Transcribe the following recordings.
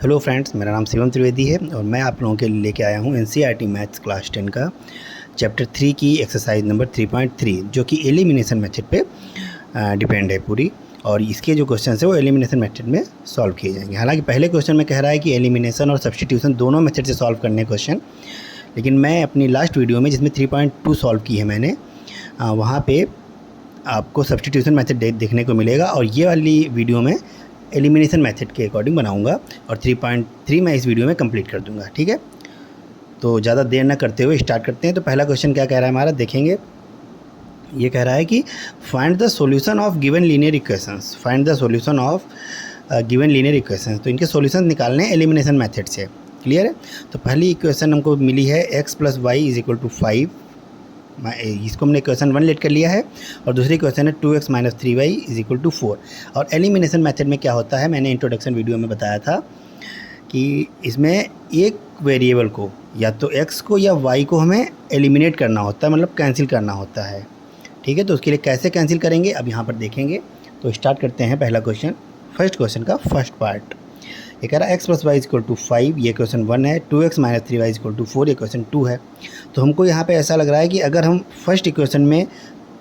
Hello friends, मेरा नाम शिवम त्रिवेदी है और मैं आप लोगों के लिए लेके आया हूँ एनसीईआरटी मैथ्स क्लास 10 का चैप्टर 3 की एक्सरसाइज नंबर 3.3 जो कि एलिमिनेशन मेथड पे डिपेंड है पूरी। और इसके जो क्वेश्चन है वो एलिमिनेशन मेथड में सॉल्व किए जाएंगे। हालांकि पहले क्वेश्चन में कह रहा है कि एलिमिनेशन और सब्सटीट्यूशन दोनों मेथड से सॉल्व करने क्वेश्चन, लेकिन मैं अपनी लास्ट वीडियो में जिसमें 3.2 सॉल्व की है मैंने, वहाँ पर आपको सब्सटीट्यूशन मेथड देखने को मिलेगा और ये वाली वीडियो में एलिमिनेशन मेथड के अकॉर्डिंग बनाऊंगा और 3.3 मैं इस वीडियो में कंप्लीट कर दूंगा। ठीक है, तो ज़्यादा देर ना करते हुए स्टार्ट करते हैं। तो पहला क्वेश्चन क्या कह रहा है हमारा, देखेंगे। ये कह रहा है कि find the solution of given linear equations. Find the solution of given linear equations, तो इनके सॉल्यूशन निकालने हैं एलिमिनेशन मेथड से। क्लियर है। तो पहली इक्वेशन हमको मिली है x + y = 5। इसको हमने क्वेश्चन 1 लेट कर लिया है। और दूसरी क्वेश्चन है 2x - 3y = 4। और एलिमिनेशन मेथड में क्या होता है, मैंने इंट्रोडक्शन वीडियो में बताया था कि इसमें एक वेरिएबल को, या तो x को या y को हमें एलिमिनेट करना होता है, मतलब कैंसिल करना होता है। ठीक है, तो उसके लिए कैसे कैंसिल करेंगे अब यहाँ पर देखेंगे। तो स्टार्ट करते हैं पहला क्वेश्चन, फर्स्ट क्वेश्चन का फर्स्ट पार्ट। ये कह रहा है x + y = 5, ये क्वेश्चन 1 है। 2x - 3y = 4, ये क्वेश्चन 2 है। तो हमको यहाँ पे ऐसा लग रहा है कि अगर हम फर्स्ट इक्वेशन में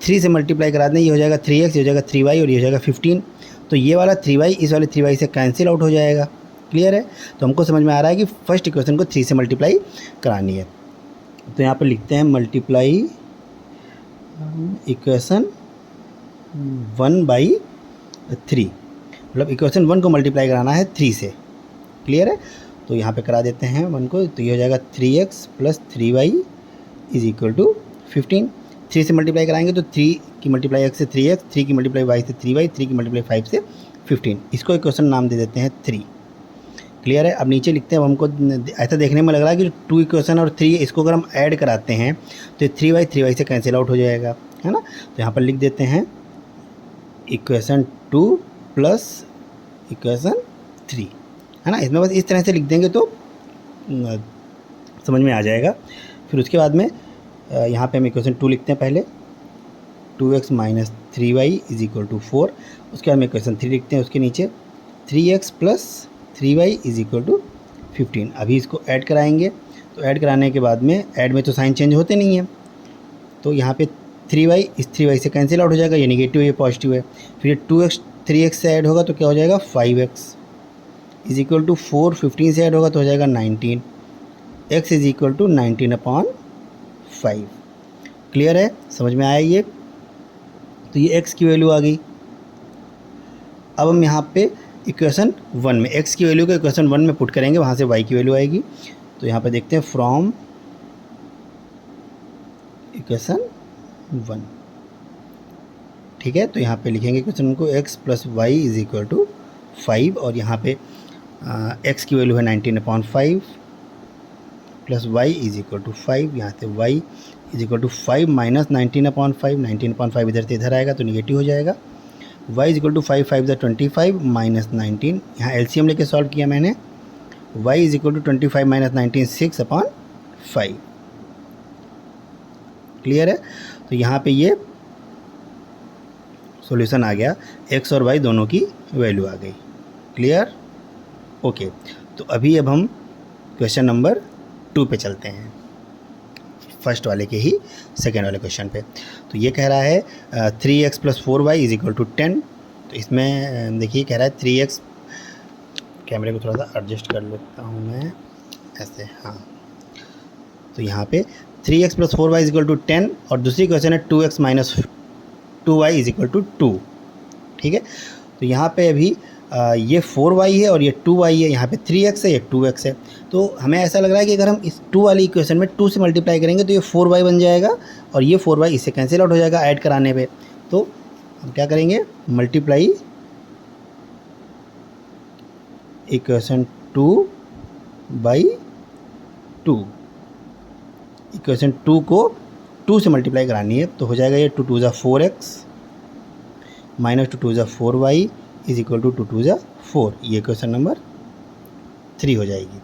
3 से मल्टीप्लाई करा दें, ये हो जाएगा 3x, ये हो जाएगा 3y और ये हो जाएगा 15। तो ये वाला 3y इस वाले 3y से कैंसिल आउट हो जाएगा। क्लियर है। तो हमको समझ में आ रहा है कि फर्स्ट इक्वेशन को 3 से मल्टीप्लाई करानी है। तो यहाँ पर लिखते हैं मल्टीप्लाई इक्वेशन 1/3, मतलब इक्वेशन 1 को मल्टीप्लाई कराना है 3 से। क्लियर है। तो यहाँ पे करा देते हैं 1 को, तो ये हो जाएगा 3x + 3y = 15। 3 से मल्टीप्लाई कराएंगे तो 3 की मल्टीप्लाई x से 3x, 3 की मल्टीप्लाई y से 3y, 3 की मल्टीप्लाई 5 से 15। इसको इक्वेशन नाम दे देते हैं 3। क्लियर है। अब नीचे लिखते हैं, अब हमको ऐसा देखने में लग रहा है कि 2 इक्वेशन और 3 इसको अगर हम ऐड कराते हैं तो 3y से कैंसिल आउट हो जाएगा, है ना। तो यहाँ पर लिख देते हैं इक्वेशन 2 + इक्वेशन 3, है ना। इसमें बस इस तरह से लिख देंगे तो समझ में आ जाएगा। फिर उसके बाद में यहाँ पे हम इक्वेशन 2 लिखते हैं पहले, 2x - 3y = 4। उसके बाद में इक्वेशन 3 लिखते हैं, उसके नीचे 3x + 3y = 15। अभी इसको ऐड कराएंगे, तो ऐड कराने के बाद में ऐड में तो साइन चेंज होते नहीं है, तो यहाँ पे 3y इस 3y से कैंसिल आउट हो जाएगा, ये नेगेटिव ये पॉजिटिव है। फिर 2x 3x से ऐड होगा तो क्या हो जाएगा 5x = 4। 15 से ऐड होगा तो हो जाएगा 19। x = 19/5। क्लियर है, समझ में आया ये। तो ये x की वैल्यू आ गई। अब हम यहाँ पे इक्वेशन 1 में x की वैल्यू को इक्वेशन 1 में पुट करेंगे, वहाँ से y की वैल्यू आएगी। तो यहाँ पे देखते हैं फ्रॉम इक्वेशन 1। ठीक है, तो यहाँ पे लिखेंगे इक्वेशन को x + y = 5 और यहाँ पे x की वैल्यू है 19/5 + y = 5। यहाँ से y = 5 - 19/5, 19/5 इधर से इधर आएगा तो निगेटिव हो जाएगा। y = 5 5 × 25 - 19, यहाँ एलसीएम लेके सॉल्व किया मैंने। y = 25 - 19 6/5। क्लियर है। तो यहाँ पे ये सॉल्यूशन आ गया, x और y दोनों की वैल्यू आ गई। Clear, okay. तो अभी अब हम क्वेश्चन नंबर 2 पे चलते हैं, फर्स्ट वाले के ही सेकेंड वाले क्वेश्चन पे। तो ये कह रहा है 3x + 4y = 10। तो इसमें देखिए कह रहा है 3x, कैमरे को थोड़ा सा एडजस्ट कर लेता हूँ मैं ऐसे, हाँ। तो यहाँ पे 3x + 4y = 10 और दूसरी क्वेश्चन है 2x - 2y = 2। ठीक है, तो यहाँ पे अभी ये 4y है और ये 2y है, यहाँ पे 3x है, ये 2x है। तो हमें ऐसा लग रहा है कि अगर हम इस 2 वाली इक्वेशन में 2 से मल्टीप्लाई करेंगे तो ये 4y बन जाएगा और ये 4y इससे कैंसिल आउट हो जाएगा ऐड कराने पे। तो हम क्या करेंगे, मल्टीप्लाई इक्वेशन 2/2। इक्वेशन 2 को 2 से मल्टीप्लाई करानी है, तो हो जाएगा ये 2 × 2 = 4x - 2 × 2 = 4y = 2 × 2 = 4। ये क्वेश्चन नंबर 3 हो जाएगी।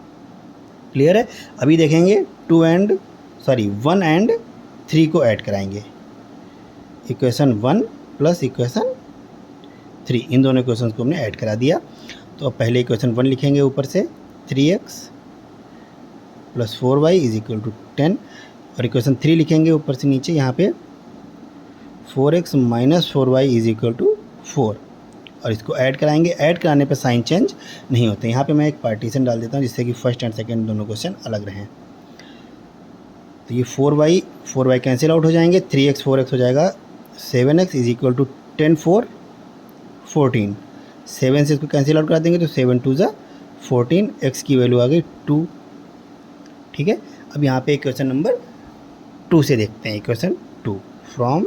क्लियर है। अभी देखेंगे 1 and 3 को ऐड कराएंगे, इक्वेशन 1 + इक्वेशन 3, इन दोनों इक्वेशन को हमने ऐड करा दिया। तो अब पहले इक्वेशन 1 लिखेंगे ऊपर से, 3x plus 4y is equal to 10 और इक्वेशन 3 लिखेंगे ऊपर से नीचे यहाँ पे 4x minus 4y is equal to 4 और इसको ऐड कराएंगे। ऐड कराने पे साइन चेंज नहीं होते। यहाँ पे मैं एक पार्टीशन डाल देता हूँ जिससे कि फर्स्ट एंड सेकंड दोनों क्वेश्चन अलग रहें। तो ये 4y कैंसिल आउट हो जाएंगे, 3x 4x हो जाएगा 7x इज इक्वल टू 10 4 14। 7 से इसको कैंसिल आउट करा देंगे तो 7 2 ज़ा 14, x की वैल्यू आ गई 2। ठीक है, अब यहाँ पे इक्वेशन नंबर 2 से देखते हैं। इक्वेशन 2 फ्रॉम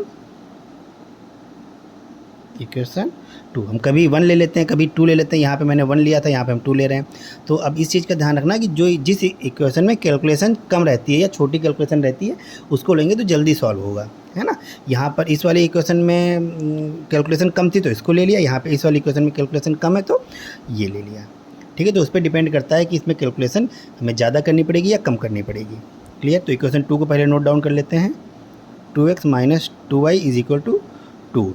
इक्वेशन 2 हम कभी 1 ले लेते हैं, कभी 2 ले लेते हैं। यहाँ पे मैंने 1 लिया था, यहाँ पे हम 2 ले रहे हैं। तो अब इस चीज़ का ध्यान रखना कि जो जिस इक्वेशन में कैलकुलेशन कम रहती है या छोटी कैलकुलेशन रहती है उसको लेंगे तो जल्दी सॉल्व होगा, है ना। यहाँ पर इस वाले इक्वेशन में कैलकुलेशन कम थी तो इसको ले लिया, यहाँ पे इस वाले इक्वेशन में कैलकुलेशन कम है तो ये ले लिया। ठीक है, तो उस पर डिपेंड करता है कि इसमें कैलकुलेशन हमें ज़्यादा करनी पड़ेगी या कम करनी पड़ेगी। क्लियर, तो इक्वेशन 2 को पहले नोट डाउन कर लेते हैं। 2x minus 2y is equal to 2।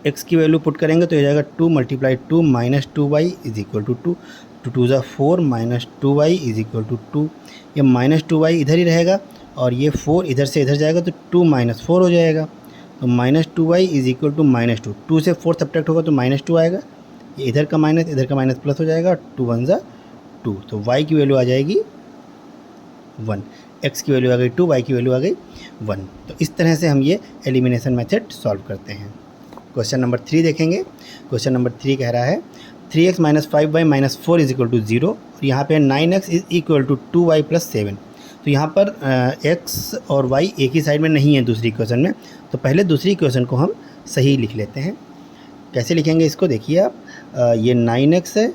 x की वैल्यू पुट करेंगे तो हो जाएगा 2 multiply 2 minus 2y is equal to 2। 2 2 ज़ा 4 minus 2y is equal to 2। ये माइनस 2y इधर ही रहेगा और ये 4 इधर से इधर जाएगा तो 2 माइनस 4 हो जाएगा। तो minus 2y is equal to minus 2। 2 से 4 सब्ट्रैक्ट होगा तो माइनस 2 आएगा। ये इधर का माइनस प्लस हो जाएगा। 2 1 ज़ा 2। तो y की वैल्यू आ जाएगी 1, x की वैल्यू आ गई 2, y की वैल्यू आ गई 1। तो इस तरह से हम ये एलिमिनेशन मेथड सॉल्व करते हैं। क्वेश्चन नंबर 3 देखेंगे। क्वेश्चन नंबर 3 कह रहा है 3x minus 5y minus 4 is equal to 0 और यहाँ पे 9x is equal to 2y plus 7। तो यहाँ पर x और y एक ही साइड में नहीं है दूसरी इक्वेशन में, तो पहले दूसरी इक्वेशन को हम सही लिख लेते हैं। कैसे लिखेंगे इसको देखिए आप, ये 9x है,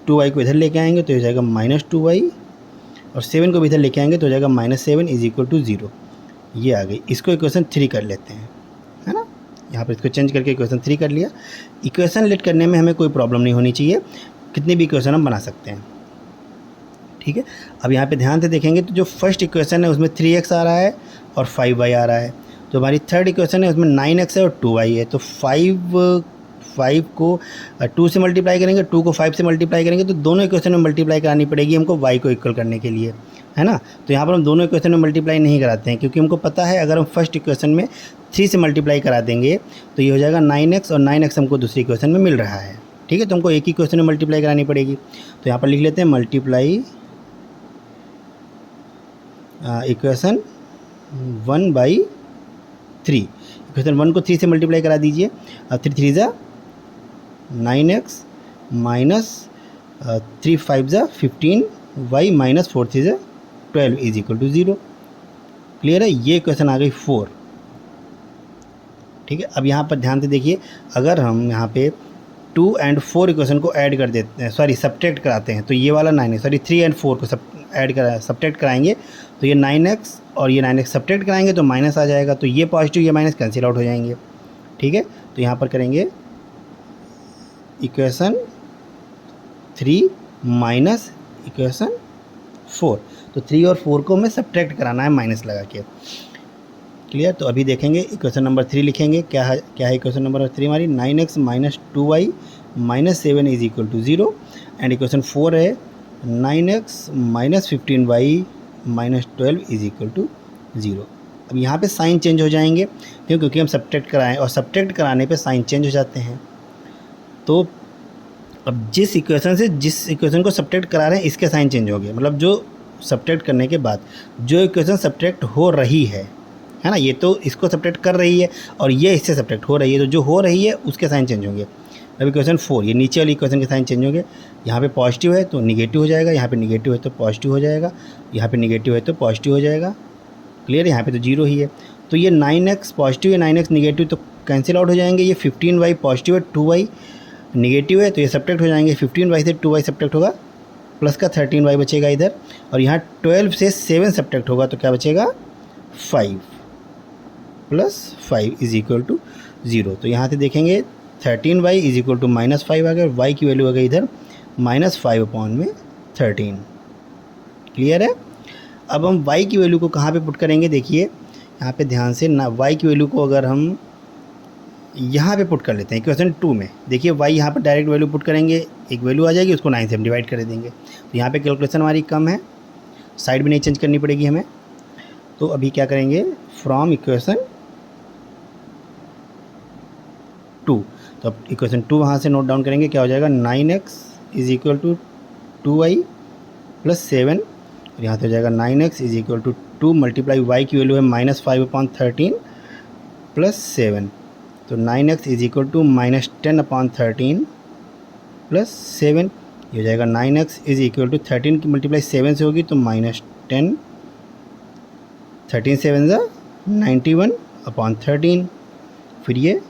2y को इधर लेके आएंगे तो हो जाएगा माइनस 2y और 7 को भी इधर लेके आएंगे तो हो जाएगा माइनस 7 इज इक्वल टू 0। ये आ गई। इसको इक्वेशन 3 कर लेते हैं, है ना। यहाँ पर इसको चेंज करके इक्वेशन 3 कर लिया। इक्वेशन लेट करने में हमें कोई प्रॉब्लम नहीं होनी चाहिए, कितनी भी इक्वेशन हम बना सकते हैं। ठीक है, अब यहाँ पे ध्यान से देखेंगे तो जो फर्स्ट इक्वेशन है उसमें 3x आ रहा है और 5y आ रहा है। जो हमारी थर्ड इक्वेशन है उसमें 9x है और 2y है। तो 5 को 2 से मल्टीप्लाई करेंगे, 2 को 5 से मल्टीप्लाई करेंगे तो दोनों इक्वेशन में मल्टीप्लाई करानी पड़ेगी हमको y को इक्वल करने के लिए, है ना। तो यहाँ पर हम दोनों इक्वेशन में मल्टीप्लाई नहीं कराते हैं क्योंकि हमको पता है अगर हम फर्स्ट इक्वेशन में 3 से मल्टीप्लाई करा देंगे तो ये हो जाएगा 9x और 9x हमको दूसरी इक्वेशन में मिल रहा है। ठीक है, तो हमको एक ही इक्वेशन में मल्टीप्लाई करानी पड़ेगी। तो यहाँ पर लिख लेते हैं मल्टीप्लाई इक्वेशन 1/3। इक्वेशन 1 को 3 से मल्टीप्लाई करा दीजिए। 3 3 ज़ा 9x माइनस 3 5 ज़ा 15 y माइनस 4 3 ज़ा 12 इज इक्वल टू 0। क्लियर है, ये इक्वेशन आ गई 4। ठीक है, अब यहाँ पर ध्यान से देखिए, अगर हम यहाँ पे 2 और 4 इक्वेशन को ऐड कर देते हैं, सब्ट्रैक्ट कराते हैं तो ये वाला 3 और 4 को सब्ट्रैक्ट कराएंगे तो ये 9x और ये 9x सब्ट्रैक्ट कराएंगे तो माइनस आ जाएगा। तो ये पॉजिटिव ये माइनस कैंसिल आउट हो जाएंगे। ठीक है, तो यहाँ पर करेंगे इक्वेशन 3 माइनस इक्वेशन 4। तो 3 और 4 को हमें सब्ट्रैक्ट कराना है माइनस लगा के। क्लियर, तो अभी देखेंगे इक्वेशन नंबर 3 लिखेंगे। क्या है इक्वेशन नंबर 3 हमारी 9x minus 2y minus 7 is equal to 0 and equation 4 है 9x minus 15y minus 12 is equal to 0। अब यहाँ पे साइन चेंज हो जाएंगे क्योंकि हम सब्ट्रैक्ट कराएं और सब्ट्रैक्ट कराने पे साइन चेंज हो जाते हैं। तो अब जिस इक्वेशन को सब्ट्रैक्ट करा रहे हैं इसके साइन चेंज हो गए, मतलब जो सब्ट्रैक्ट करने के बाद जो इक्वेशन सब्ट्रैक्ट हो रही है ना, ये तो इसको सब्ट्रैक्ट कर रही है और ये इससे सब्ट्रैक्ट हो रही है, तो जो हो रही है उसके साइन चेंज होंगे। अब इक्वेशन 4 ये नीचे वाली इक्वेशन के साइन चेंज होंगे। यहाँ पे पॉजिटिव है तो निगेटिव हो जाएगा, यहाँ पे निगेटिव है तो पॉजिटिव हो जाएगा, यहाँ पे निगेटिव है तो पॉजिटिव हो जाएगा। क्लियर, यहाँ पे तो 0 ही है। तो ये 9x पॉजिटिव है, 9x निगेटिव तो कैंसिल आउट हो जाएंगे। ये 15y पॉजिटिव है, 2y निगेटिव है तो ये सब्ट्रैक्ट हो जाएंगे। 15y से 2y सब्ट्रैक्ट होगा, प्लस का 13y बचेगा इधर, और यहाँ 12 से 7 सब्ट्रैक्ट होगा तो क्या बचेगा 5 प्लस 5 इज इक्वल टू 0। तो यहाँ से देखेंगे 13y is equal to minus 5 आ गया और y की वैल्यू आ गई इधर माइनस 5/13। क्लियर है। अब हम y की वैल्यू को कहाँ पे पुट करेंगे, देखिए यहाँ पे ध्यान से ना, y की वैल्यू को अगर हम यहाँ पे पुट कर लेते हैं इक्वेशन 2 में। देखिए y यहाँ पर डायरेक्ट वैल्यू पुट करेंगे, एक वैल्यू आ जाएगी, उसको 9 से हम डिवाइड कर देंगे। तो यहाँ पे कैलकुलेशन हमारी कम है, साइड भी नहीं चेंज करनी पड़ेगी हमें। तो अभी क्या करेंगे, फ्रॉम इक्वेशन 2, तो अब इक्वेशन 2 वहाँ से नोट डाउन करेंगे, क्या हो जाएगा 9x is equal to 2y plus 7, और यहाँ से हो जाएगा 9x is equal to 2 multiply y की वैल्यू है -5/13 प्लस 7, तो 9x is equal to -10/13 plus 7, ये हो जाएगा 9x इज इक्वल टू 13 की मल्टीप्लाई 7 से होगी तो -10, 13 7 ज़ा 91/13, फिर ये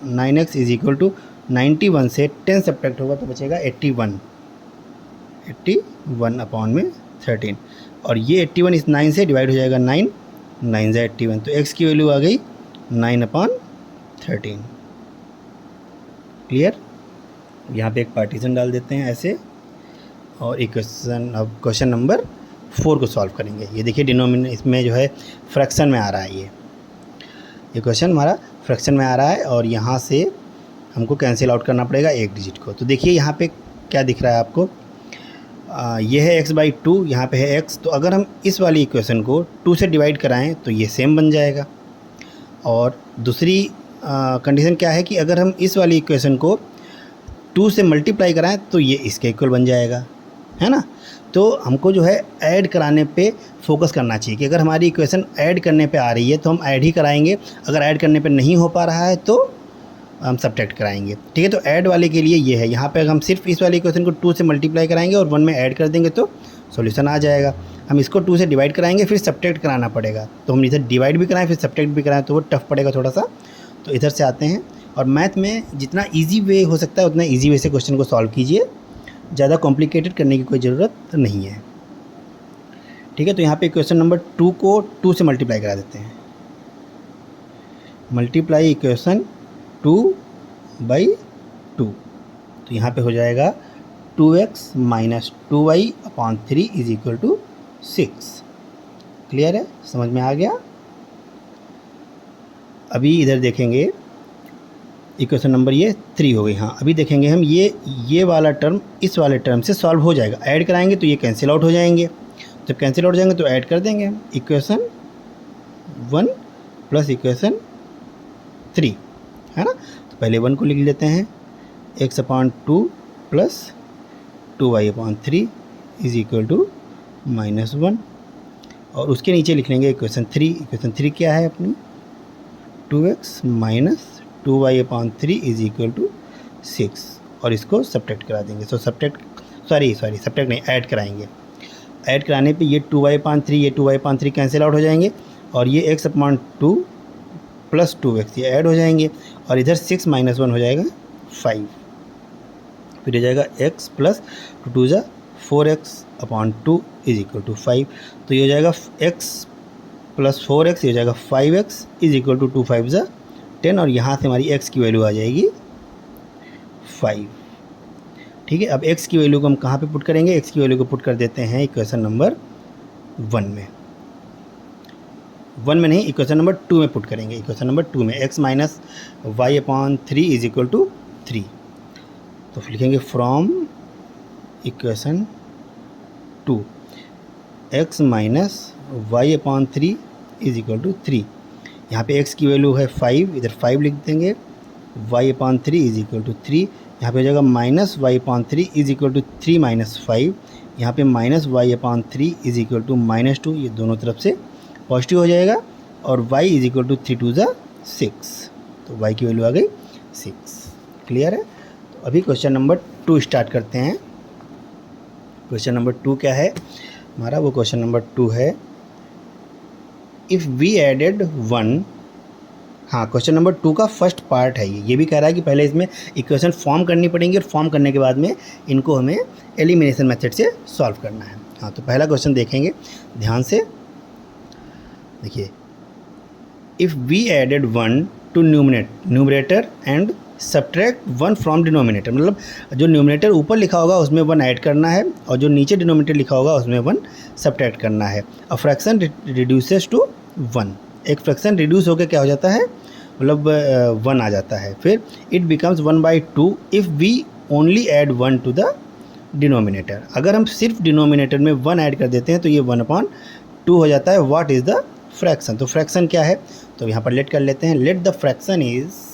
9x इज इक्वल टू 91 से 10 सब्ट्रैक्ट होगा तो बचेगा 81/13, और ये 81 इस 9 से डिवाइड हो जाएगा 9 9 ज़ा 81, तो x की वैल्यू आ गई 9/13। क्लियर। यहाँ पे एक पार्टीशन डाल देते हैं ऐसे, और इक्वेशन, अब क्वेश्चन नंबर 4 को सॉल्व करेंगे। ये देखिए डिनोमिनेटर इसमें जो है फ्रैक्शन में आ रहा है, ये क्वेश्चन हमारा फ्रैक्शन में आ रहा है, और यहाँ से हमको कैंसिल आउट करना पड़ेगा एक डिजिट को। तो देखिए यहाँ पे क्या दिख रहा है आपको, ये है x/2, यहाँ पे है x, तो अगर हम इस वाली इक्वेशन को 2 से डिवाइड कराएं तो ये सेम बन जाएगा। और दूसरी कंडीशन क्या है कि अगर हम इस वाली इक्वेशन को 2 से मल्टीप्लाई कराएं तो ये इसके इक्वल बन जाएगा, है ना। तो हमको जो है ऐड कराने पे फोकस करना चाहिए कि अगर हमारी इक्वेशन ऐड करने पे आ रही है तो हम ऐड ही कराएंगे, अगर ऐड करने पे नहीं हो पा रहा है तो हम सब्ट्रैक्ट कराएंगे। ठीक है, तो ऐड वाले के लिए ये है, यहाँ पे अगर हम सिर्फ इस वाली इक्वेशन को 2 से मल्टीप्लाई कराएंगे और 1 में ऐड कर देंगे तो सॉल्यूशन आ जाएगा। हम इसको 2 से डिवाइड कराएंगे फिर सब्ट्रैक्ट कराना पड़ेगा, तो हम इधर डिवाइड भी कराएं फिर सब्ट्रैक्ट भी कराएं तो वो टफ पड़ेगा थोड़ा सा। तो इधर से आते हैं, और मैथ में जितना ईजी वे हो सकता है उतना ईजी वे से क्वेश्चन को सॉल्व कीजिए, ज़्यादा कॉम्प्लिकेटेड करने की कोई ज़रूरत नहीं है। ठीक है, तो यहाँ पे क्वेश्चन नंबर 2 को 2 से मल्टीप्लाई करा देते हैं। मल्टीप्लाई इक्वेशन 2/2, तो यहाँ पे हो जाएगा 2x minus 2y/3 is equal to 6। Clear है, समझ में आ गया। अभी इधर देखेंगे इक्वेशन नंबर ये 3 हो गई। हाँ, अभी देखेंगे हम ये वाला टर्म इस वाले टर्म से सॉल्व हो जाएगा, ऐड कराएंगे तो ये कैंसिल आउट हो जाएंगे, जब कैंसिल आउट हो जाएंगे तो ऐड कर देंगे हम इक्वेशन 1 प्लस इक्वेशन 3, है ना। तो पहले 1 को लिख लेते हैं, x/2 plus 2y/3 is equal to -1, और उसके नीचे लिख लेंगे इक्वेशन 3। इक्वेशन 3 क्या है अपनी, 2x minus 2y/3 is equal to 6, और इसको सब्ट्रैक्ट करा देंगे। तो सब्ट्रैक्ट नहीं, ऐड कराएंगे। ऐड कराने पे ये 2y/3 ये 2y/3 कैंसिल आउट हो जाएंगे, और ये x/2 प्लस 2x ये ऐड हो जाएंगे, और इधर 6 माइनस 1 हो जाएगा 5, फिर हो जाएगा x प्लस 2 ज़ा 4x/2 इज इक्वल टू 5। तो ये हो जाएगा x प्लस 4x, ये हो जाएगा 5x इज इक्वल टू 2 5 ज़ा 10, और यहाँ से हमारी x की वैल्यू आ जाएगी 5। ठीक है, अब x की वैल्यू को हम कहाँ पे पुट करेंगे, x की वैल्यू को पुट कर देते हैं इक्वेशन नंबर 1 में। 1 में नहीं, इक्वेशन नंबर 2 में पुट करेंगे। इक्वेशन नंबर 2 में x minus y/3 is equal to 3, तो लिखेंगे from equation 2 x minus y/3 is equal to 3। यहाँ पे x की वैल्यू है 5, इधर 5 लिख देंगे, y/3 इज इक्वल टू 3, यहाँ पे हो जाएगा minus y/3 is equal to 3 minus 5, यहाँ पे minus y/3 is equal to -2, ये दोनों तरफ से पॉजिटिव हो जाएगा, और y इज इक्वल टू 3 2 ज़ा 6, तो y की वैल्यू आ गई 6। क्लियर है। तो अभी क्वेश्चन नंबर 2 स्टार्ट करते हैं। क्वेश्चन नंबर 2 क्या है हमारा, वो क्वेश्चन नंबर 2 है इफ़ वी एडेड 1। हाँ, क्वेश्चन नंबर 2 का फर्स्ट पार्ट है ये भी कह रहा है कि पहले इसमें इक्वेशन फॉर्म करनी पड़ेंगी, और फॉर्म करने के बाद में इनको हमें एलिमिनेशन मेथड से सॉल्व करना है। हाँ, तो पहला क्वेश्चन देखेंगे ध्यान से। देखिए, if we added 1 to numerator and subtract 1 from denominator, मतलब जो न्यूमरेटर ऊपर लिखा होगा उसमें 1 ऐड करना है, और जो नीचे डिनोमिनेटर लिखा होगा उसमें 1 सब्ट्रैक्ट करना है। अ फ्रैक्शन रिड्यूसेस टू 1, एक फ्रैक्शन रिड्यूस होकर क्या हो जाता है मतलब 1 आ जाता है। फिर it becomes 1/2 if we only add 1 to the denominator. अगर हम सिर्फ डिनोमिनेटर में 1 ऐड कर देते हैं तो ये 1/2 हो जाता है। What is the fraction? तो फ्रैक्शन क्या है, तो यहाँ पर लेट कर लेते हैं। Let the fraction is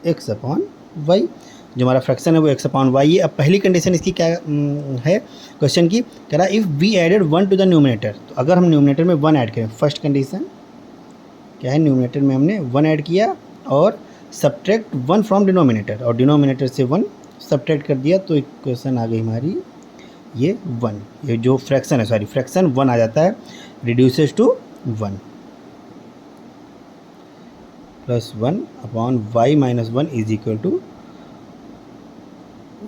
x upon y. जो हमारा फ्रैक्शन है वो x अपॉन वाई है। अब पहली कंडीशन इसकी क्या है क्वेश्चन की, कह रहा है if we added 1 to the numerator. तो अगर हम न्यूमिनेटर में 1 ऐड करें, फर्स्ट कंडीशन क्या है, न्यूमिनेटर में हमने 1 ऐड किया और सब्ट्रैक्ट 1 फ्रॉम डिनोमिनेटर, और डिनोमिनेटर से 1 सब्ट्रैक्ट कर दिया, तो इक्वेशन आ गई हमारी ये 1। ये जो फ्रैक्शन है, सॉरी फ्रैक्शन 1 आ जाता है, reduces to 1 plus 1 upon y minus 1 is equal to,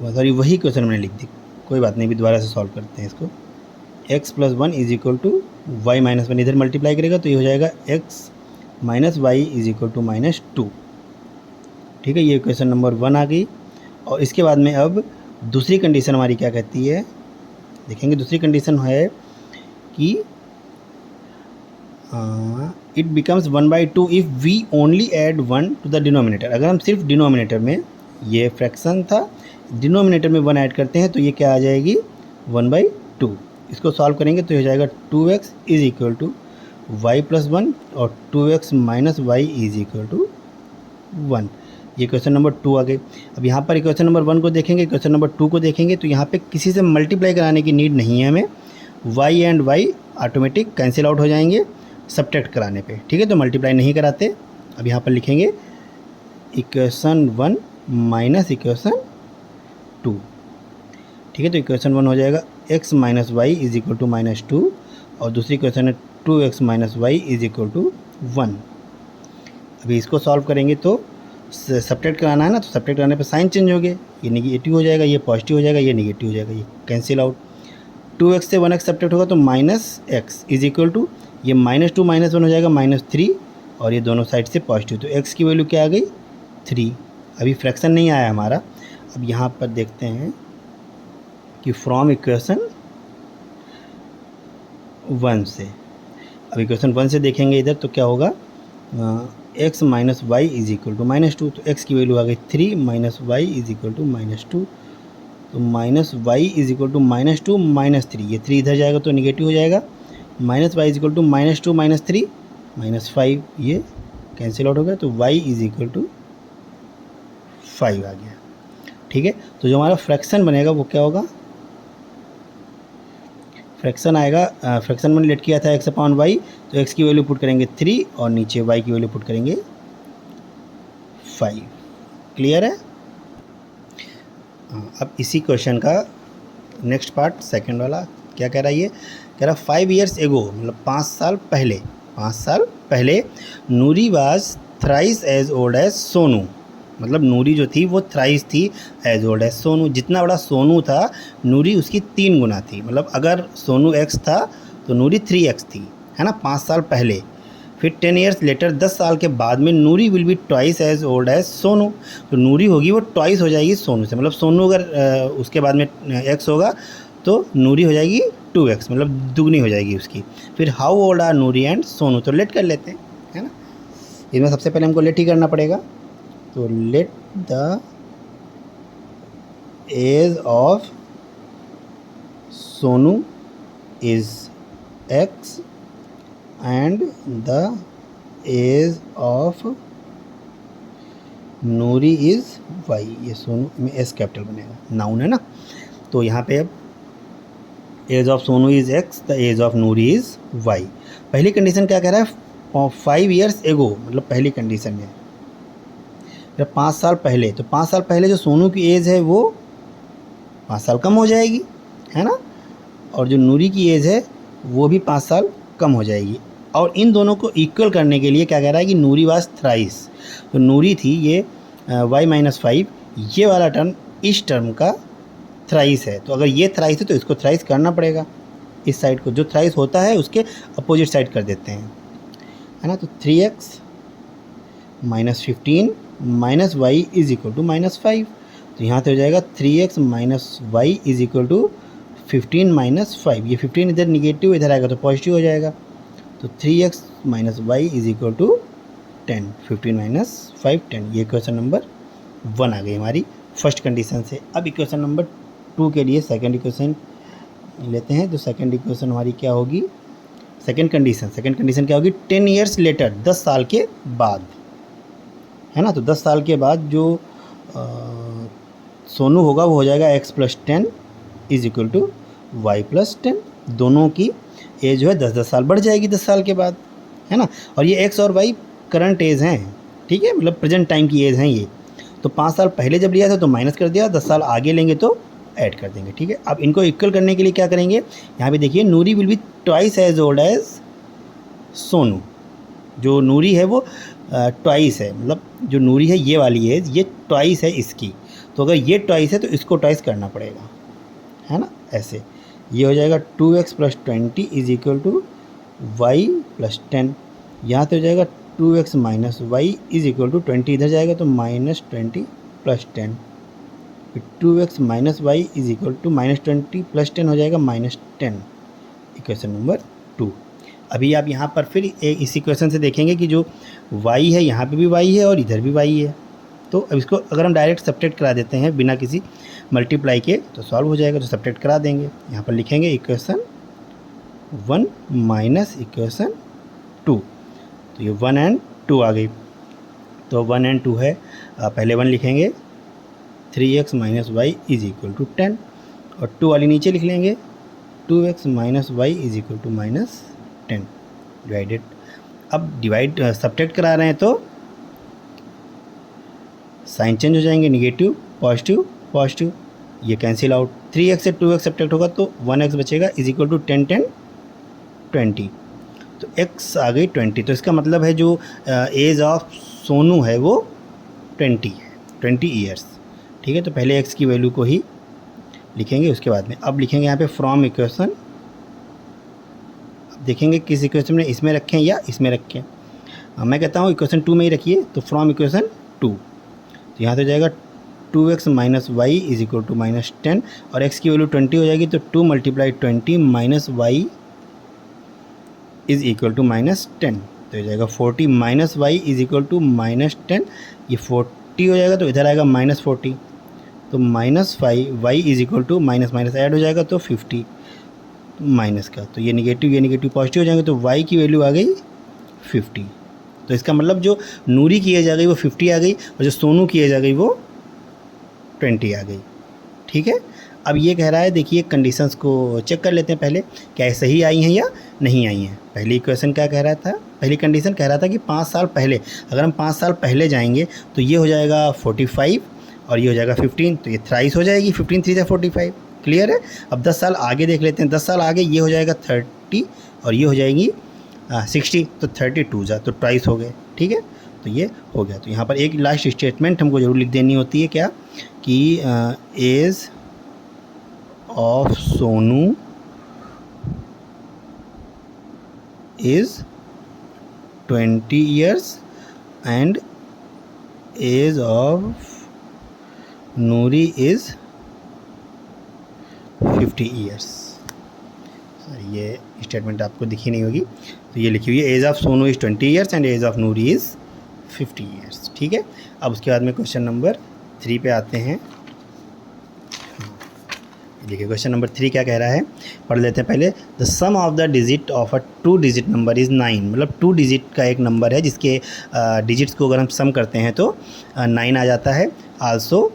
sorry वही क्वेश्चन मैंने लिख दी, कोई बात नहीं, भी दोबारा से सॉल्व करते हैं इसको। x plus 1 is equal to y minus 1, इधर मल्टीप्लाई करेगा तो ये हो जाएगा x minus y is equal to -2। ठीक है, ये क्वेश्चन नंबर 1 आ गई। और इसके बाद में अब दूसरी कंडीशन हमारी क्या कहती है, देखेंगे। दूसरी कंडीशन है कि it becomes 1/2 if we only add 1 to the denominator. अगर हम सिर्फ डिनोमिनेटर में, ये फ्रैक्शन था, डिनोमिनेटर में 1 ऐड करते हैं तो ये क्या आ जाएगी 1/2। इसको सॉल्व करेंगे तो हो जाएगा 2x is equal to y plus 1 और 2x minus y is equal to 1। ये क्वेश्चन नंबर 2 आ गए। अब यहाँ पर क्वेश्चन नंबर 1 को देखेंगे, क्वेश्चन नंबर 2 को देखेंगे तो यहाँ पे किसी से मल्टीप्लाई कराने की नीड नहीं है हमें। y and y automatic cancel out हो जाएंगे सब्ट्रैक्ट कराने पे। ठीक है, तो मल्टीप्लाई नहीं कराते। अब यहाँ पर लिखेंगे इक्वेशन 1 माइनस इक्वेशन 2। ठीक है, तो इक्वेशन 1 हो जाएगा x minus y is equal to -2 और दूसरी इक्वेशन है 2x minus y is equal to 1। अभी इसको सॉल्व करेंगे तो सब्ट्रैक्ट कराना है ना, तो सब्ट्रैक्ट कराने पे साइन चेंज हो गए, ये नेगेटिव हो जाएगा, ये पॉजिटिव हो जाएगा, ये नेगेटिव हो जाएगा, ये कैंसिल आउट। 2x से 1x सब्ट्रैक्ट होगा तो -x इज इक्वल टू, ये -2 -1 हो जाएगा -3 और ये दोनों साइड से पॉजिटिव, तो x की वैल्यू क्या आ गई 3। अभी फ्रैक्शन नहीं आया हमारा। अब यहाँ पर देखते हैं कि फ्रॉम इक्वेशन 1 से, अब इक्वेशन 1 से देखेंगे इधर तो क्या होगा, x minus y is equal to -2, तो x की वैल्यू आ गई 3 minus y is equal to -2, तो minus y is equal to -2 -3, ये 3 इधर जाएगा तो निगेटिव हो जाएगा, minus y is equal to -2 -3 -5, ये कैंसिल आउट हो गया, तो y इज इक्वल टू 5 आ गया। ठीक है, तो जो हमारा फ्रैक्शन बनेगा वो क्या होगा, फ्रैक्शन आएगा, फ्रैक्शन में लेट किया था x अपॉन वाई, तो x की वैल्यू पुट करेंगे 3 और नीचे y की वैल्यू पुट करेंगे 5। क्लियर है। अब इसी क्वेश्चन का नेक्स्ट पार्ट सेकंड वाला क्या कह रहा है, ये कह रहा 5 years एगो, मतलब 5 साल पहले Noori was thrice as old as Sonu. मतलब नूरी जो थी वो थ्राइस थी एज ओल्ड एज सोनू। जितना बड़ा सोनू था नूरी उसकी 3 गुना थी। मतलब अगर सोनू x था तो नूरी 3x थी, है ना, 5 साल पहले। फिर 10 years लेटर, 10 साल के बाद में Noori will be twice as old as Sonu. तो नूरी होगी वो ट्वाइस हो जाएगी सोनू से। मतलब सोनू अगर उसके बाद में x होगा तो नूरी हो जाएगी 2x, मतलब दुगनी हो जाएगी उसकी। फिर how old are Noori and Sonu, तो लेट कर लेते हैं, है ना। इसमें सबसे पहले हमको लेट ही करना पड़ेगा। तो let the age of Sonu is x and the age of Noori is y। ये सोनू में s कैपिटल बनेगा, नाउन है ना। तो यहाँ पे अब age of Sonu is x, the age of Noori is y। पहली कंडीशन क्या कह रहा है, 5 years एगो, मतलब पहली कंडीशन है 5 साल पहले। तो 5 साल पहले जो सोनू की एज है वो 5 साल कम हो जाएगी, है ना, और जो नूरी की एज है वो भी 5 साल कम हो जाएगी। और इन दोनों को इक्वल करने के लिए क्या कह रहा है कि नूरी वाज थ्राइस, तो नूरी थी ये y-5, ये वाला टर्म इस टर्म का थ्राइस है। तो अगर ये थ्राइस है तो इसको थ्राइस करना पड़ेगा, इस साइड को जो थ्राइस होता है उसके अपोजिट साइड कर देते हैं, है ना। तो 3x minus 15 minus y is equal to -5। तो यहाँ से हो जाएगा 3x minus y is equal to 15 minus 5, ये 15 इधर निगेटिव इधर आएगा तो पॉजिटिव हो जाएगा, तो 3x minus y is equal to 10, 15 minus 5 10। ये इक्वेशन नंबर 1 आ गई हमारी फर्स्ट कंडीशन से। अब इक्वेशन नंबर 2 के लिए सेकंड इक्वेशन लेते हैं। तो सेकंड इक्वेशन हमारी क्या होगी, सेकंड कंडीशन क्या होगी, 10 ईयर्स लेटर, 10 साल के बाद, है ना। तो 10 साल के बाद जो सोनू होगा वो हो जाएगा x plus 10 is equal to y plus 10। दोनों की एज जो है 10-10 साल बढ़ जाएगी 10 साल के बाद, है ना। और ये x और y करंट एज हैं, ठीक है, मतलब प्रेजेंट टाइम की एज हैं ये। तो 5 साल पहले जब लिया था तो माइनस कर दिया, 10 साल आगे लेंगे तो ऐड कर देंगे, ठीक है। अब इनको इक्वल करने के लिए क्या करेंगे, यहाँ पे देखिए Noori will be twice as old as Sonu. जो नूरी है वो ट्वाइस है, मतलब जो नूरी है ये वाली एज, ये ट्वाइस है इसकी। तो अगर ये ट्वाइस है तो इसको ट्वाइस करना पड़ेगा, है ना, ऐसे। ये हो जाएगा 2x plus 20 is equal to y plus 10। यहाँ से हो जाएगा 2x minus y is equal to 20, इधर जाएगा तो माइनस 20 प्लस 10। फिर 2x minus y is equal to minus 20 plus 10 हो जाएगा माइनस 10, इक्वेशन नंबर 2। अभी आप यहाँ पर फिर इस इक्वेशन से देखेंगे कि जो y है यहाँ पे भी y है और इधर भी y है। तो अब इसको अगर हम डायरेक्ट सब्ट्रैक्ट करा देते हैं बिना किसी मल्टीप्लाई के तो सॉल्व हो जाएगा। तो सब्ट्रैक्ट करा देंगे, यहाँ पर लिखेंगे इक्वेशन 1 माइनस इक्वेशन 2। तो ये 1 एंड 2 आ गई। तो 1 एंड 2 है, पहले 1 लिखेंगे, 3x minus y is equal to 10, और 2 वाली नीचे लिख लेंगे, 2x minus y is equal to minus 10 divided. अब डिवाइड सब्ट्रैक्ट करा रहे हैं तो साइन चेंज हो जाएंगे, निगेटिव पॉजिटिव पॉजिटिव, ये कैंसिल आउट। 3x से 2x सब्ट्रैक्ट होगा तो 1x बचेगा इज इक्वल टू 10 10 20। तो x आ गई 20। तो इसका मतलब है जो एज ऑफ सोनू है वो 20 है, 20 ईयर्स, ठीक है। तो पहले x की वैल्यू को ही लिखेंगे, उसके बाद में अब लिखेंगे यहाँ पे फ्रॉम इक्वेशन। अब देखेंगे किस इक्वेशन में, इसमें रखें या इसमें रखें। मैं कहता हूँ इक्वेशन 2 में ही रखिए, तो फ्रॉम इक्वेशन 2। तो यहाँ से जाएगा 2x minus y is equal to minus 10, और x की वैल्यू 20 हो जाएगी, तो 2 multiply 20 minus y is equal to minus 10। तो हो जाएगा 40 minus y is equal to minus 10, ये 40 हो जाएगा तो इधर आएगा माइनस 40, तो minus 5 y is equal to minus minus add हो जाएगा तो 50 माइनस का, तो ये निगेटिव पॉजिटिव हो जाएंगे, तो y की वैल्यू आ गई 50। तो इसका मतलब जो नूरी की एज आ गई वो 50 आ गई, और जो सोनू की एज आ गई वो 20 आ गई, ठीक है। अब ये कह रहा है, देखिए कंडीशंस को चेक कर लेते हैं पहले, क्या सही आई हैं या नहीं आई हैं। पहली इक्वेशन क्या कह रहा था, पहली कंडीशन कह रहा था कि 5 साल पहले, अगर हम 5 साल पहले जाएंगे तो ये हो जाएगा 45 और ये हो जाएगा 15, तो ये थ्राइस हो जाएगी, 15 3 से 45, क्लियर है। अब 10 साल आगे देख लेते हैं, 10 साल आगे ये हो जाएगा 30 और ये हो जाएगी 60, तो 32 जा तो ट्वाइस हो गए, ठीक है। तो ये हो गया। तो यहाँ पर एक लास्ट स्टेटमेंट हमको जरूर लिख देनी होती है, क्या कि age of Sonu is 20 years and age of Noori is 50 years. Sir ये स्टेटमेंट आपको दिखी नहीं होगी, तो ये लिखी हुई है, age of Sonu is 20 years and age of Noori is 50 years, ठीक है। अब उसके बाद में क्वेश्चन नंबर 3 पे आते हैं। देखिए क्वेश्चन नंबर 3 क्या कह रहा है, पढ़ लेते हैं पहले। The sum of the digit of a 2 digit number is 9, मतलब 2 डिजिट का एक नंबर है जिसके डिजिट्स को अगर हम सम करते हैं तो 9 आ जाता है। Also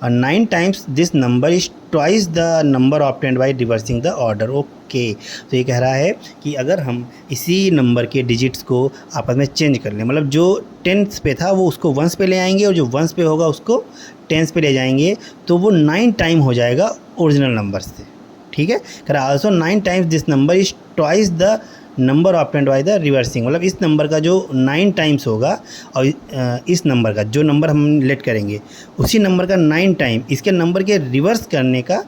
9 times this number is twice the number obtained by reversing the order. Okay, तो ये कह रहा है कि अगर हम इसी नंबर के डिजिट्स को आपस में चेंज कर लें, मतलब जो टेंस पे था वो उसको वंस पे ले आएंगे और जो वंस पे होगा उसको टेंस पे ले जाएंगे, तो वो 9 टाइम हो जाएगा ओरिजिनल नंबर से, ठीक है। कह रहा also 9 times this number is twice the number obtained by the reversing, मतलब इस नंबर का जो 9 टाइम्स होगा और इस नंबर का जो नंबर हम लेट करेंगे उसी नंबर का 9 टाइम इसके नंबर के रिवर्स करने का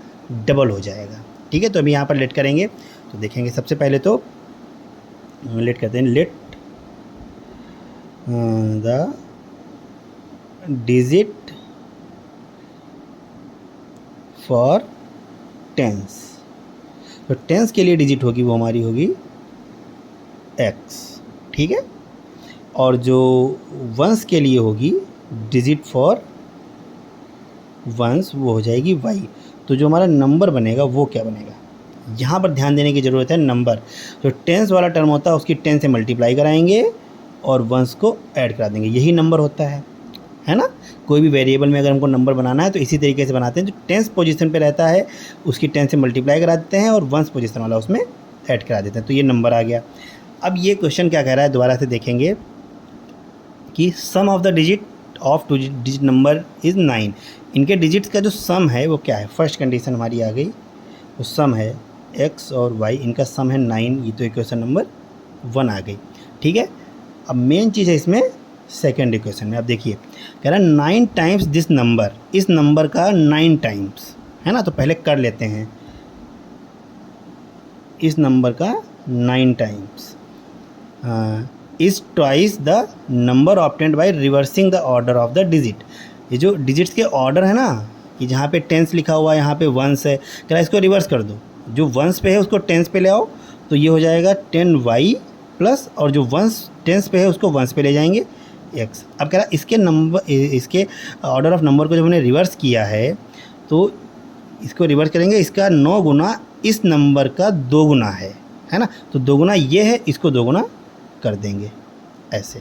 डबल हो जाएगा, ठीक है। तो अभी यहाँ पर लेट करेंगे तो देखेंगे, सबसे पहले तो लेट करते हैं, let the digit for tens. तो टेंस के लिए डिजिट होगी वो हमारी होगी x, ठीक है। और जो वंस के लिए होगी डिजिट फॉर वंस वो हो जाएगी y। तो जो हमारा नंबर बनेगा वो क्या बनेगा, यहाँ पर ध्यान देने की ज़रूरत है। नंबर जो टेंस वाला टर्म होता है उसकी 10 से मल्टीप्लाई कराएंगे और वंस को ऐड करा देंगे, यही नंबर होता है ना। कोई भी वेरिएबल में अगर हमको नंबर बनाना है तो इसी तरीके से बनाते हैं। जो टेंस पोजीशन पे रहता है उसकी 10 से मल्टीप्लाई करा देते हैं और वंस पोजीशन वाला उसमें ऐड करा देते हैं, तो ये नंबर आ गया। अब ये क्वेश्चन क्या कह रहा है, दोबारा से देखेंगे कि sum of the digit of two digit number is 9। इनके डिजिट्स का जो सम है वो क्या है, फर्स्ट कंडीशन हमारी आ गई। तो सम है x और y, इनका सम है 9, ये तो इक्वेशन नंबर 1 आ गई, ठीक है। अब मेन चीज़ है इसमें सेकेंड इक्वेशन में, अब देखिए कह रहा है 9 टाइम्स दिस नंबर, इस नंबर का 9 टाइम्स है ना। तो पहले कर लेते हैं, इस नंबर का 9 times is twice the number obtained by reversing the order of the digit. ये जो डिजिट्स के ऑर्डर है ना, कि जहाँ पे टेंस लिखा हुआ है यहाँ पे वंस है, कह रहा है इसको रिवर्स कर दो, जो वंस पे है उसको टेंस पे ले आओ, तो ये हो जाएगा 10y प्लस, और जो वंस टेंस पे है उसको वंस पे ले जाएंगे x। अब कह रहा है इसके नंबर, इसके ऑर्डर ऑफ नंबर को जब हमने रिवर्स किया है तो इसको रिवर्स करेंगे, इसका 9 गुना इस नंबर का 2 गुना है ना। तो 2 गुना ये है, इसको 2 गुना कर देंगे ऐसे,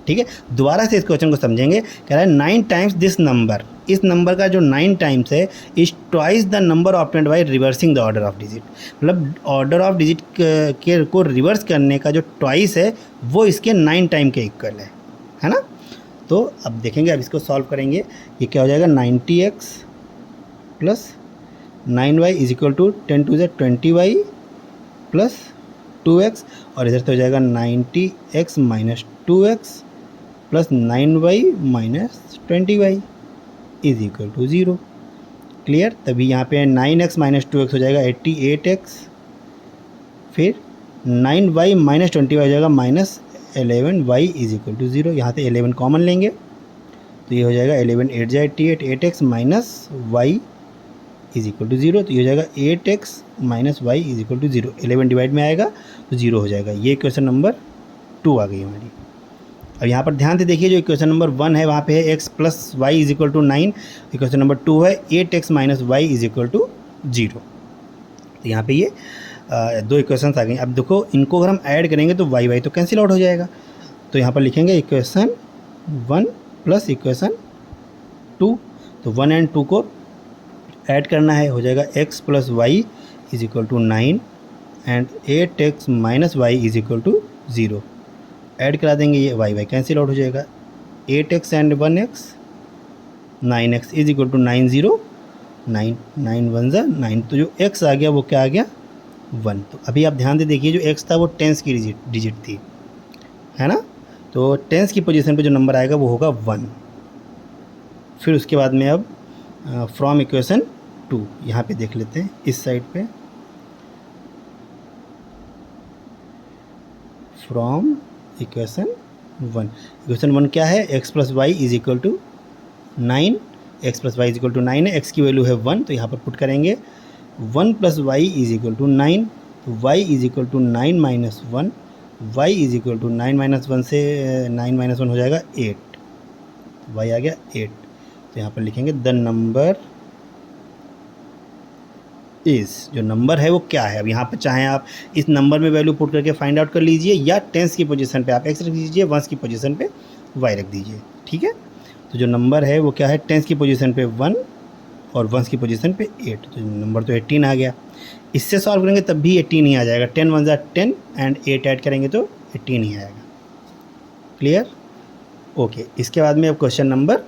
ठीक है। दोबारा से इस क्वेश्चन को समझेंगे। कह रहा है 9 टाइम्स दिस नंबर, इस नंबर का जो 9 टाइम्स है is twice the number obtained by reversing the order of digit. मतलब ऑर्डर ऑफ डिजिट के को रिवर्स करने का जो ट्वाइस है वो इसके 9 टाइम के इक्वल है ना। तो अब देखेंगे, अब इसको सॉल्व करेंगे, ये क्या हो जाएगा 90x plus 9y is equal to 10 to ज़ 20y प्लस 2x, और इधर से हो जाएगा 90x minus 2x plus 9y minus 20y is equal to 0। Clear. तभी यहाँ पे 9x माइनस 2x हो जाएगा 88x, फिर 9y माइनस 20y हो जाएगा minus 11y is equal to 0। यहाँ से 11 कॉमन लेंगे तो ये हो जाएगा 11 8 जा 88, 8x minus y is equal to 0, तो ये हो जाएगा 8x minus y is equal to 0। 11 divide में आएगा तो 0 हो जाएगा। ये क्वेश्चन नंबर 2 आ गई हमारी। अब यहाँ पर ध्यान से देखिए, जो इक्वेशन नंबर 1 है वहाँ पे है x plus y is equal to 9, equation number 2 है 8x minus y is equal to 0। तो यहाँ पे ये 2 इक्वेशंस आ गई। अब देखो इनको अगर हम ऐड करेंगे तो y तो कैंसिल आउट हो जाएगा। तो यहाँ पर लिखेंगे इक्वेशन 1 प्लस इक्वेशन 2, तो 1 एंड 2 को ऐड करना है, हो जाएगा x plus y is equal to 9 and 8x minus y is equal to 0। Add करा देंगे, ये y कैंसिल आउट हो जाएगा। 8x and 1x 9x is equal to 9 0 9 9 1 ज़ा 9, तो जो x आ गया वो क्या आ गया 1। तो अभी आप ध्यान से देखिए, जो x था वो टेंस की डिजिट थी, है ना। तो टेंस की पोजीशन पे जो नंबर आएगा वो होगा 1। फिर उसके बाद में अब फ्रॉम इक्वेशन 2 यहाँ पे देख लेते हैं, इस साइड पे फ्रॉम इक्वेशन 1। इक्वेशन 1 क्या है, x plus y is equal to 9, x plus y is equal to 9 है, x की वैल्यू है 1, तो यहाँ पर पुट करेंगे 1 plus y is equal to 9, तो y is equal to 9 minus 1, y is equal to 9 minus 1 से 9 माइनस 1 हो जाएगा 8, y आ गया 8। तो यहाँ पर लिखेंगे द नंबर इज़, जो नंबर है वो क्या है। अब यहाँ पर चाहें आप इस नंबर में वैल्यू पुट करके फाइंड आउट कर लीजिए, या टेंस की पोजीशन पे आप x रख दीजिए, वंस की पोजीशन पे y रख दीजिए, ठीक है। तो जो नंबर है वो क्या है, टेंस की पोजीशन पे 1 और वंस की पोजीशन पे 8, तो नंबर तो 18 आ गया। इससे सॉल्व करेंगे तब भी 18 ही आ जाएगा, 10 1 ज़ा 10 एंड 8 ऐड करेंगे तो 18 ही आएगा। Clear, okay. इसके बाद में अब क्वेश्चन नंबर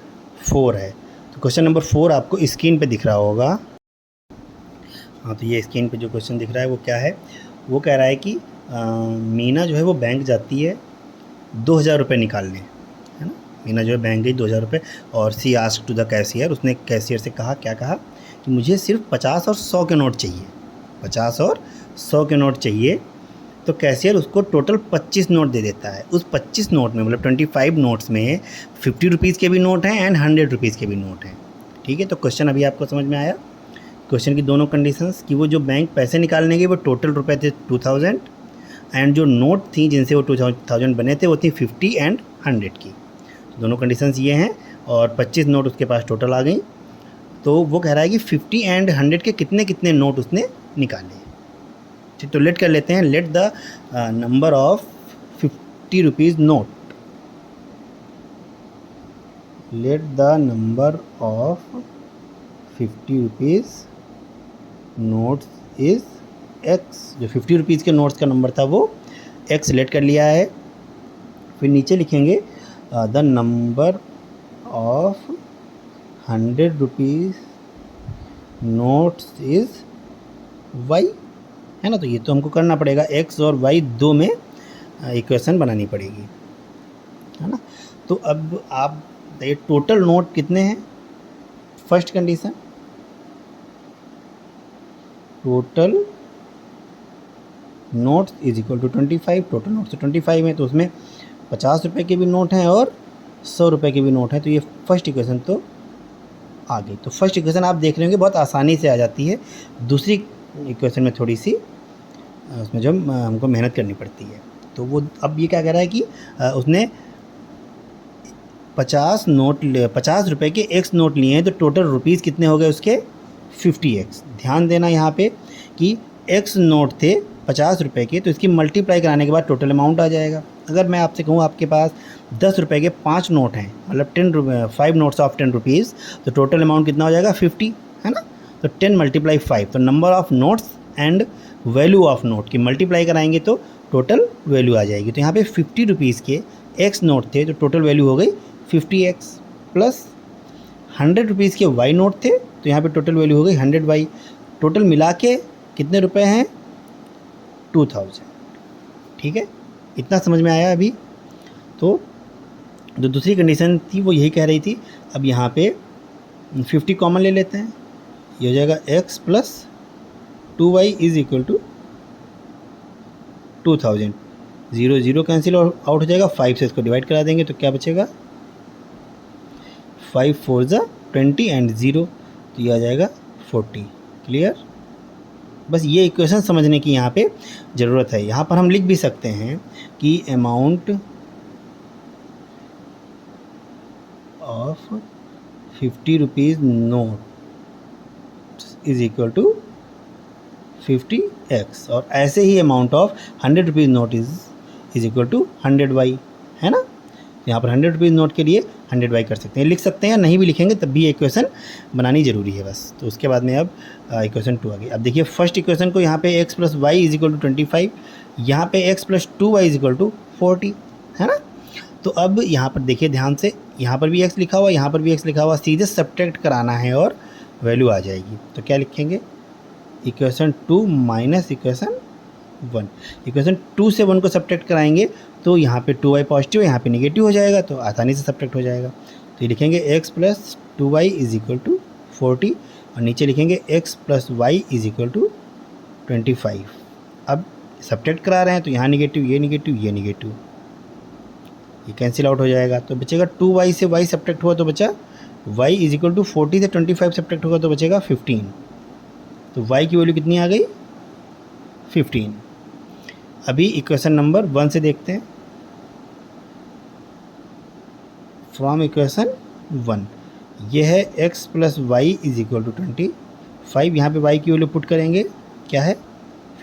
4 है। तो क्वेश्चन नंबर 4 आपको स्क्रीन पे दिख रहा होगा। हाँ, तो ये स्क्रीन पे जो क्वेश्चन दिख रहा है वो क्या है, वो कह रहा है कि मीना जो है वो बैंक जाती है 2000 रुपये निकालने, है ना। मीना जो है बैंक गई 2000 रुपये, और सी आस्क्ड टू द कैशियर, उसने कैशियर से कहा, क्या कहा कि मुझे सिर्फ 50 और 100 के नोट चाहिए, 50 और 100 के नोट चाहिए। तो कैशियर उसको टोटल 25 नोट दे देता है। उस 25 नोट में, मतलब 25 नोट्स में 50 रुपीज़ के भी नोट हैं एंड 100 रुपीज़ के भी नोट हैं, ठीक है। तो क्वेश्चन अभी आपको समझ में आया क्वेश्चन की दोनों कंडीशंस कि वो जो बैंक पैसे निकालने के वो टोटल रुपए थे 2000 एंड जो नोट थी जिनसे वो 2000 बने थे वो थी 50 एंड 100 की। तो दोनों कंडीशंस ये हैं और 25 नोट उसके पास टोटल आ गई। तो वो कह रहा है कि 50 एंड 100 के कितने कितने नोट उसने निकाले। ठीक, तो लेट कर लेते हैं, let the number of 50 rupees note, let the number of 50 rupees notes is x. जो 50 रुपीज़ के नोट्स का नंबर था वो एक्स लेट कर लिया है। फिर नीचे लिखेंगे the number of 100 rupees notes is why, है ना। तो ये तो हमको करना पड़ेगा, एक्स और वाई दो में इक्वेशन बनानी पड़ेगी, है ना। तो अब आप ये टोटल नोट कितने हैं, first condition total notes is equal to 25। Total note से 25 है तो उसमें 50 रुपये के भी नोट हैं और 100 रुपये के भी नोट हैं। तो ये फर्स्ट इक्वेशन तो आ गई। तो फर्स्ट इक्वेशन आप देख रहे होंगे बहुत आसानी से आ जाती है। दूसरी इक्वेशन में थोड़ी सी उसमें जो हमको मेहनत करनी पड़ती है। तो वो अब ये क्या कह रहा है कि उसने 50 रुपये के एक्स नोट लिए हैं, तो टोटल रुपीज़ कितने हो गए उसके 50x। ध्यान देना यहाँ पे कि एक्स नोट थे 50 रुपये के, तो इसकी मल्टीप्लाई कराने के बाद टोटल अमाउंट आ जाएगा। अगर मैं आपसे कहूँ आपके पास 10 रुपये के 5 नोट हैं, मतलब 5 नोट्स ऑफ 10 रुपीज़, तो टोटल अमाउंट कितना हो जाएगा 50, है ना। तो 10 × 5, तो number of notes and value of note की मल्टीप्लाई कराएंगे तो टोटल वैल्यू आ जाएगी। तो यहाँ पे 50 रुपीज़ के एक्स नोट थे, तो टोटल वैल्यू हो गई 50x, प्लस 100 रुपीज़ के वाई नोट थे, तो यहाँ पे टोटल वैल्यू हो गई 100y। टोटल मिला के कितने रुपए हैं 2000। ठीक है, इतना समझ में आया अभी। तो जो दूसरी कंडीशन थी वो यही कह रही थी। अब यहाँ पे 50 कॉमन ले लेते हैं, ये हो जाएगा x plus 2y is equal to 2000। 0 0 cancel out हो जाएगा, 5 से इसको डिवाइड करा देंगे तो क्या बचेगा 5 4 ज़ा 20 एंड 0, तो ये आ जाएगा 40। क्लियर, बस ये इक्वेशन समझने की यहाँ पे ज़रूरत है। यहाँ पर हम लिख भी सकते हैं कि amount of 50 rupees note is equal to 50x, और ऐसे ही amount of 100 rupees note is equal to 100y, है ना। यहाँ पर 100 रुपीज़ नोट के लिए 100y कर सकते हैं, लिख सकते हैं, नहीं भी लिखेंगे तब भी इक्वेशन बनानी ज़रूरी है बस। तो उसके बाद में अब इक्वेशन 2 आ गई। अब देखिए फर्स्ट इक्वेशन को यहाँ पे x plus y is equal to 25, यहाँ पे x plus 2y is equal to 40, है ना। तो अब यहाँ पर देखिए ध्यान से, यहाँ पर भी x लिखा हुआ, यहाँ पर भी x लिखा हुआ, सीधे सब्ट्रैक्ट कराना है और वैल्यू आ जाएगी। तो क्या लिखेंगे, इक्वेशन 2 माइनस इक्वेशन 1। इक्वेशन 2 से 1 को सब्ट्रैक्ट कराएंगे तो यहाँ पे 2y पॉजिटिव, यहाँ पे नेगेटिव हो जाएगा, तो आसानी से सब्ट्रैक्ट हो जाएगा। तो ये लिखेंगे x plus 2y is equal to 40, और नीचे लिखेंगे x plus y is equal to 25। अब सब्ट्रैक्ट करा रहे हैं तो यहाँ नेगेटिव, ये नेगेटिव, ये नेगेटिव, ये कैंसिल आउट हो जाएगा। तो बचेगा 2y से y सब्ट्रैक्ट हुआ तो बचा y इज इक्वल टू 40 से 25 सब्ट्रैक्ट होगा तो बचेगा 15। तो y की वैल्यू कितनी आ गई 15। अभी इक्वेशन नंबर 1 से देखते हैं। फ्रॉम इक्वेशन 1 ये है x plus y is equal to 25। यहाँ पे y की वैल्यू पुट करेंगे, क्या है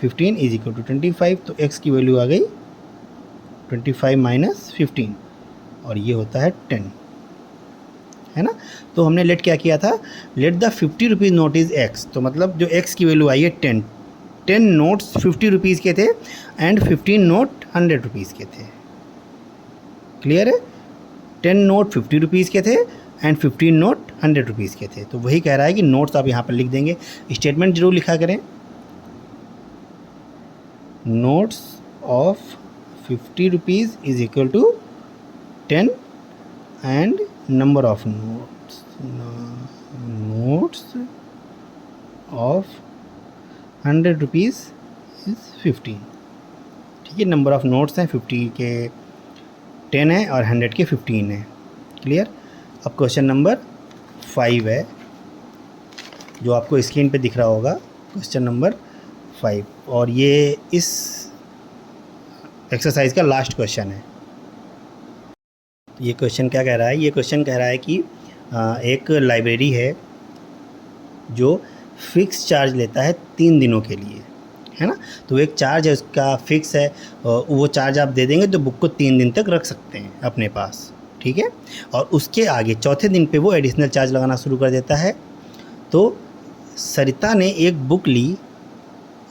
15 इज इक्वल टू 25, तो x की वैल्यू आ गई 25 माइनस 15, और ये होता है 10, है ना। तो हमने लेट क्या किया था, let the 50 rupees note is x, तो मतलब जो x की वैल्यू आई है 10 नोट्स 50 रुपीज़ के थे एंड 15 नोट 100 रुपीज़ के थे। क्लियर है, 10 नोट 50 रुपीज़ के थे एंड 15 नोट 100 रुपीज़ के थे। तो वही कह रहा है कि नोट्स आप यहाँ पर लिख देंगे, स्टेटमेंट जरूर लिखा करें, notes of 50 rupees is equal to 10 and number of notes of 100 rupees is 15। ठीक है, नंबर ऑफ नोट्स हैं 50 के 10 है और 100 के 15 है। क्लियर। अब क्वेश्चन नंबर 5 है, जो आपको स्क्रीन पे दिख रहा होगा, क्वेश्चन नंबर 5। और ये इस एक्सरसाइज का लास्ट क्वेश्चन है। ये क्वेश्चन क्या कह रहा है? ये क्वेश्चन कह रहा है कि एक लाइब्रेरी है जो फिक्स चार्ज लेता है 3 दिनों के लिए, है ना। तो एक चार्ज है उसका फिक्स है, वो चार्ज आप दे देंगे तो बुक को 3 दिन तक रख सकते हैं अपने पास, ठीक है। और उसके आगे चौथे दिन पे वो एडिशनल चार्ज लगाना शुरू कर देता है। तो सरिता ने एक बुक ली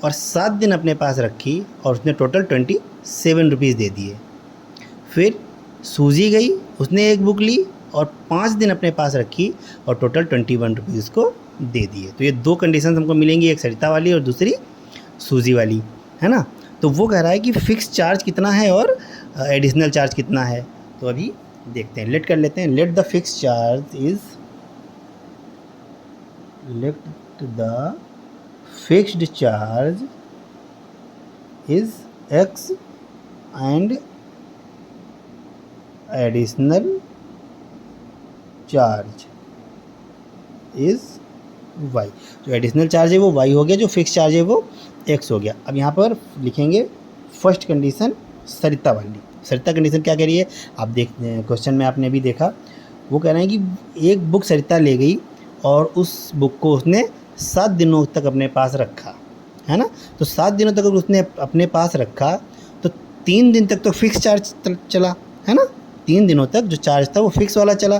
और 7 दिन अपने पास रखी और उसने टोटल 27 रुपीज़ दे दिए। फिर सूजी गई, उसने एक बुक ली और 5 दिन अपने पास रखी और टोटल 21 रुपीज़ को दे दिए। तो ये 2 कंडीशन हमको मिलेंगी, एक सरिता वाली और दूसरी सूजी वाली, है ना। तो वो कह रहा है कि फ़िक्स चार्ज कितना है और एडिशनल चार्ज कितना है। तो अभी देखते हैं, लेट कर लेते हैं। Let the fix charge is, let the fixed charge is x and additional charge is y। जो एडिशनल चार्ज है वो y हो गया, जो फिक्स चार्ज है वो x हो गया। अब यहाँ पर लिखेंगे फर्स्ट कंडीशन सरिता वाली। सरिता कंडीशन क्या कह रही है? आप देख, क्वेश्चन में आपने भी देखा, वो कह रहे हैं कि एक बुक सरिता ले गई और उस बुक को उसने 7 दिनों तक अपने पास रखा, है ना। तो 7 दिनों तक अगर उसने अपने पास रखा तो 3 दिन तक तो फिक्स चार्ज चला, है ना। 3 दिनों तक जो चार्ज था वो फिक्स वाला चला,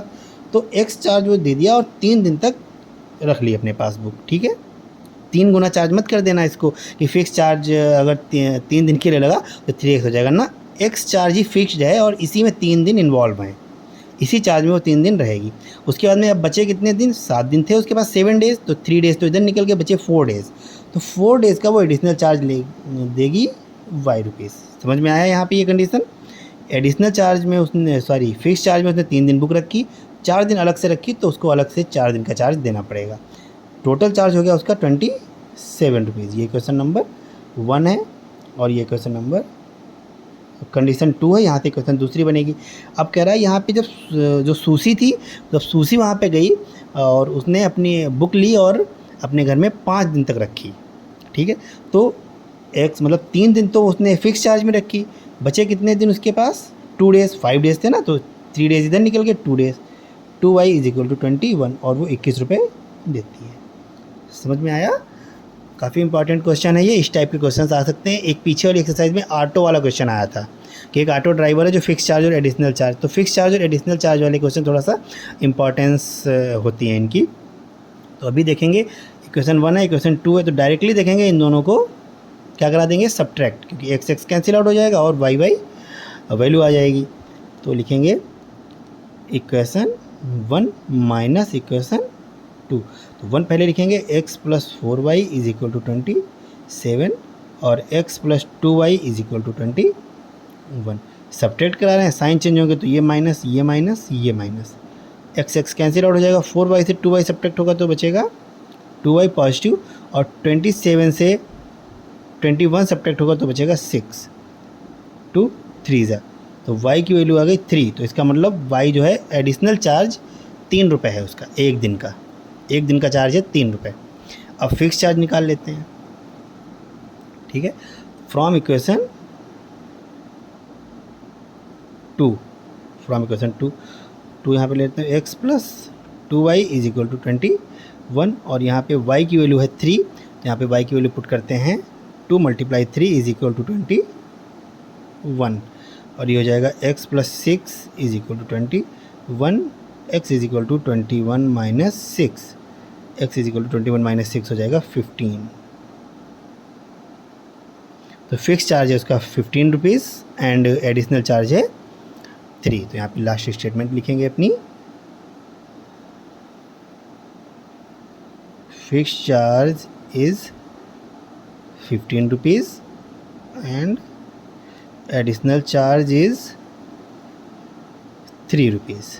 तो एक्स चार्ज वो दे दिया और 3 दिन तक रख ली अपने पास बुक, ठीक है। 3 गुना चार्ज मत कर देना इसको कि फ़िक्स चार्ज अगर 3 दिन के लिए लगा तो 3x हो जाएगा ना। एक्स चार्ज ही फिक्स्ड है और इसी में 3 दिन इन्वॉल्व हैं, इसी चार्ज में वो 3 दिन रहेगी। उसके बाद में अब बचे कितने दिन? 7 दिन थे उसके पास, 7 डेज़, तो 3 डेज़ तो इधर निकल के बचे 4 डेज़। तो 4 डेज़ का वो एडिशनल चार्ज ले देगी y रुपीज़। समझ में आया यहाँ पे ये कंडीशन? एडिशनल चार्ज में उसने, सॉरी फिक्स चार्ज में उसने 3 दिन बुक रखी, 4 दिन अलग से रखी, तो उसको अलग से 4 दिन का चार्ज देना पड़ेगा। टोटल चार्ज हो गया उसका 27 रुपीज़। ये क्वेश्चन नंबर 1 है और ये क्वेश्चन नंबर कंडीशन 2 है। यहाँ से क्वेश्चन दूसरी बनेगी। अब कह रहा है यहाँ पे जब जो सूसी थी, जब सूसी वहाँ पे गई और उसने अपनी बुक ली और अपने घर में 5 दिन तक रखी, ठीक है। तो एक्स मतलब 3 दिन तो उसने फिक्स चार्ज में रखी, बचे कितने दिन उसके पास? 2 डेज़, 5 डेज़ थे ना, तो 3 डेज़ इधर निकल गए, 2 डेज़, 2y = 21 और वो 21 रुपये देती है। समझ में आया? काफ़ी इंपॉर्टेंट क्वेश्चन है ये। इस टाइप के क्वेश्चन आ सकते हैं। एक पीछे वाली एक्सरसाइज में ऑटो वाला क्वेश्चन आया था कि एक ऑटो ड्राइवर है जो फिक्स चार्ज और एडिशनल चार्ज, तो फिक्स चार्ज और एडिशनल चार्ज वाले क्वेश्चन थोड़ा सा इंपॉर्टेंस होती है इनकी। तो अभी देखेंगे, क्वेश्चन 1 है, क्वेश्चन 2 है, तो डायरेक्टली देखेंगे इन दोनों को क्या करा देंगे? सब्ट्रैक्ट, क्योंकि x कैंसिल आउट हो जाएगा और y वैल्यू आ जाएगी। तो लिखेंगे इक्वेशन 1 माइनस इक्वेशन 2। तो 1 पहले लिखेंगे, x + 4y = 27 और x + 2y = 21। सब्ट्रैक्ट करा रहे हैं, साइन चेंज होंगे तो ये माइनस, ये माइनस, ये माइनस, x कैंसिल आउट हो जाएगा, 4y से 2y सब्ट्रैक्ट होगा तो बचेगा 2y पॉजिटिव और 27 से 21 सब्ट्रैक्ट होगा तो बचेगा 6, 2 3 ज़ा, तो y की वैल्यू आ गई 3। तो इसका मतलब y जो है एडिशनल चार्ज 3 रुपये है उसका, एक दिन का चार्ज है 3 रुपये। अब फिक्स चार्ज निकाल लेते हैं, ठीक है। फ्रॉम इक्वेशन 2 यहाँ पे लेते हैं, x + 2y = 21 और यहाँ पे y की वैल्यू है 3, यहाँ पे y की वैल्यू पुट करते हैं, 2 × 3 = 21 और ये हो जाएगा x + 6 = 21, x = 21 - 6, x = 21 - 6 हो जाएगा 15। तो फिक्स चार्ज है उसका 15 रुपीज़ एंड एडिशनल चार्ज है 3। तो यहाँ पे लास्ट स्टेटमेंट लिखेंगे अपनी, fix charge is 15 rupees and additional charge is 3 rupees।